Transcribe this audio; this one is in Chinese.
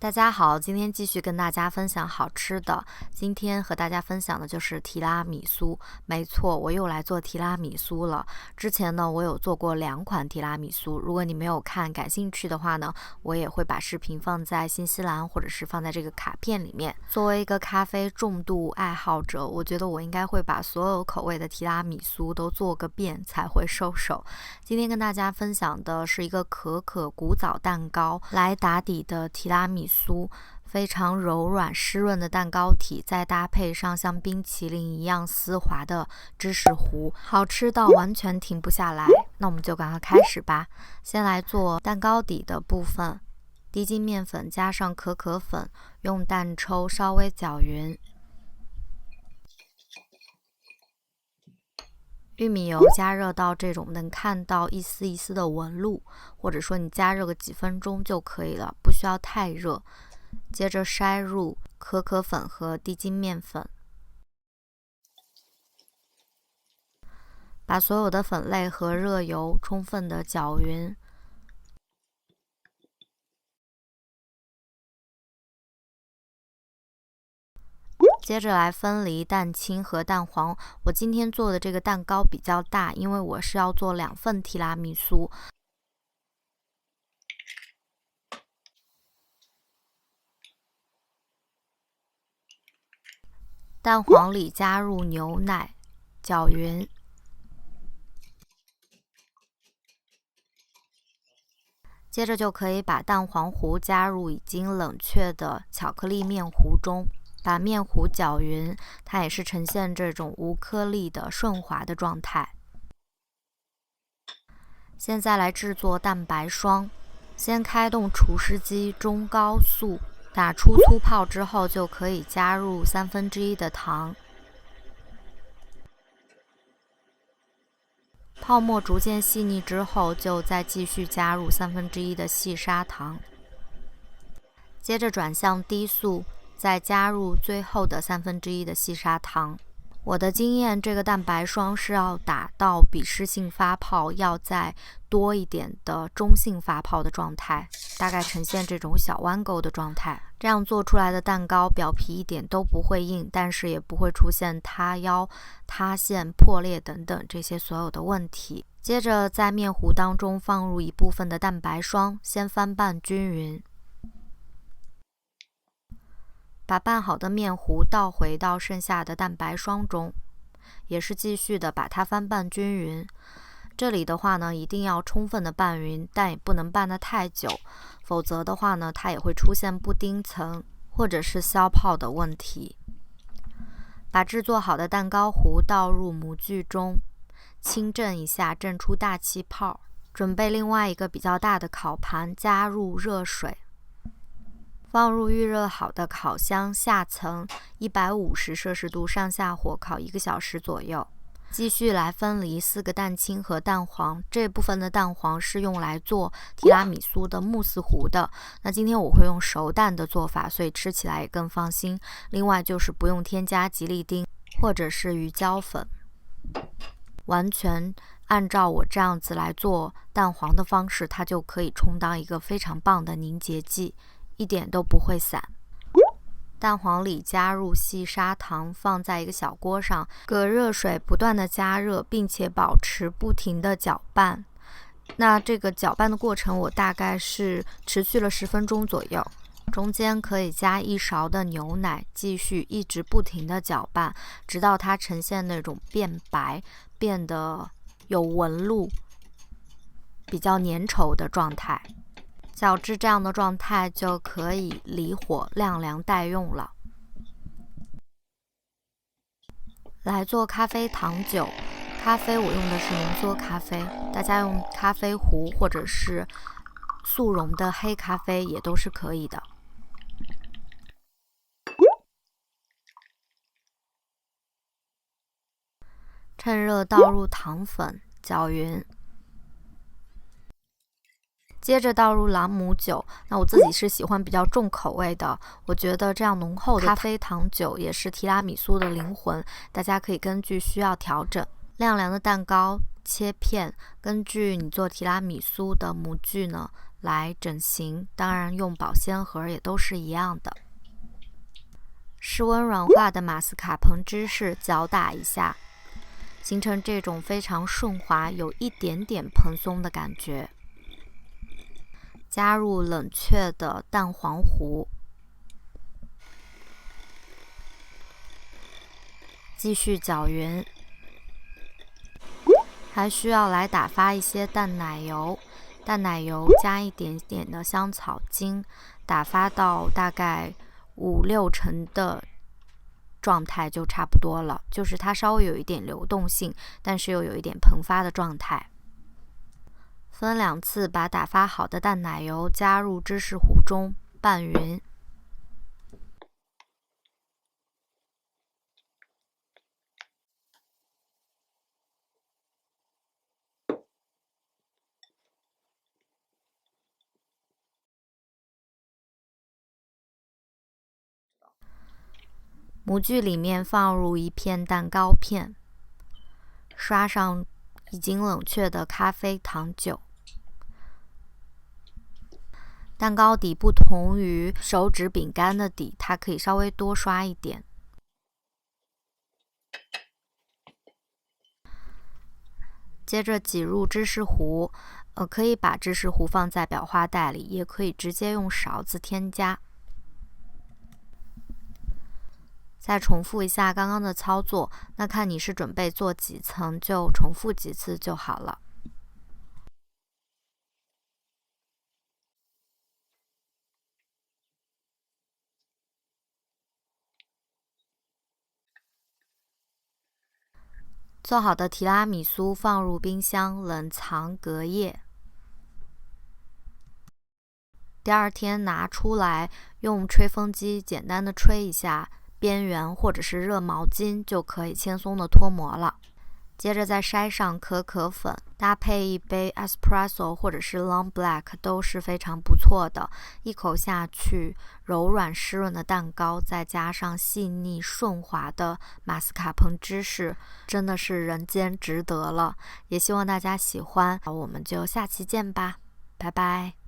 大家好，今天继续跟大家分享好吃的。今天和大家分享的就是提拉米苏。没错，我又来做提拉米苏了。之前呢，我有做过2款提拉米苏。如果你没有看，感兴趣的话呢，我也会把视频放在信息栏，或者是放在这个卡片里面。作为一个咖啡重度爱好者，我觉得我应该会把所有口味的提拉米苏都做个遍才会收手。今天跟大家分享的是一个可可古早蛋糕来打底的提拉米苏，非常柔软湿润的蛋糕体，再搭配上像冰淇淋一样丝滑的芝士糊，好吃到完全停不下来。那我们就赶快开始吧。先来做蛋糕底的部分，低筋面粉加上可可粉，用蛋抽稍微搅匀。玉米油加热到这种能看到一丝一丝的纹路，或者说你加热个几分钟就可以了，不需要太热。接着筛入可可粉和低筋面粉，把所有的粉类和热油充分的搅匀。接着来分离蛋清和蛋黄。我今天做的这个蛋糕比较大，因为我是要做2份提拉米苏。蛋黄里加入牛奶，搅匀。接着就可以把蛋黄糊加入已经冷却的巧克力面糊中，把面糊搅匀，它也是呈现这种无颗粒的顺滑的状态。现在来制作蛋白霜，先开动除湿机中高速，打出粗泡之后，就可以加入1/3的糖。泡沫逐渐细腻之后，就再继续加入1/3的细砂糖。接着转向低速，再加入最后的1/3的细砂糖。我的经验，这个蛋白霜是要打到比湿性发泡要再多一点的中性发泡的状态，大概呈现这种小弯钩的状态。这样做出来的蛋糕表皮一点都不会硬，但是也不会出现塌腰、塌陷、破裂等等这些所有的问题。接着在面糊当中放入一部分的蛋白霜，先翻拌均匀。把拌好的面糊倒回到剩下的蛋白霜中，也是继续的把它翻拌均匀。这里的话呢，一定要充分的拌匀，但也不能拌得太久，否则的话呢，它也会出现布丁层或者是消泡的问题。把制作好的蛋糕糊倒入模具中，轻震一下，震出大气泡。准备另外一个比较大的烤盘，加入热水。放入预热好的烤箱下层150摄氏度上下火烤1个小时左右。继续来分离4个蛋清和蛋黄，这部分的蛋黄是用来做提拉米苏的慕斯糊的。那今天我会用熟蛋的做法，所以吃起来也更放心。另外就是不用添加吉利丁或者是鱼胶粉，完全按照我这样子来做蛋黄的方式，它就可以充当一个非常棒的凝结剂，一点都不会散。蛋黄里加入细砂糖，放在一个小锅上，隔热水不断的加热，并且保持不停的搅拌。那这个搅拌的过程我大概是持续了10分钟左右，中间可以加1勺的牛奶，继续一直不停的搅拌，直到它呈现那种变白、变得有纹路、比较粘稠的状态。搅至这样的状态就可以离火晾凉待用了。来做咖啡糖酒，咖啡我用的是浓缩咖啡，大家用咖啡壶或者是速溶的黑咖啡也都是可以的。趁热倒入糖粉，搅匀。接着倒入朗姆酒，那我自己是喜欢比较重口味的，我觉得这样浓厚的咖啡糖酒也是提拉米苏的灵魂，大家可以根据需要调整。晾凉的蛋糕切片，根据你做提拉米苏的模具呢，来整形，当然用保鲜盒也都是一样的。室温软化的马斯卡彭芝士搅打一下，形成这种非常顺滑、有一点点蓬松的感觉。加入冷却的蛋黄糊，继续搅匀。还需要来打发一些淡奶油，淡奶油加一点点的香草精，打发到大概5-6成的状态就差不多了，就是它稍微有一点流动性，但是又有一点膨发的状态。分2次把打发好的淡奶油加入芝士糊中拌匀。模具里面放入1片蛋糕片，刷上已经冷却的咖啡糖酒。蛋糕底不同于手指饼干的底，它可以稍微多刷一点。接着挤入芝士糊，可以把芝士糊放在裱花袋里，也可以直接用勺子添加。再重复一下刚刚的操作，那看你是准备做几层，就重复几次就好了。做好的提拉米苏放入冰箱冷藏隔夜。第2天拿出来，用吹风机简单的吹一下边缘，或者是热毛巾就可以轻松的脱模了。接着再筛上可可粉，搭配一杯 espresso 或者是 long black 都是非常不错的。一口下去，柔软湿润的蛋糕，再加上细腻顺滑的马斯卡彭芝士，真的是人间值得了。也希望大家喜欢，我们就下期见吧，拜拜。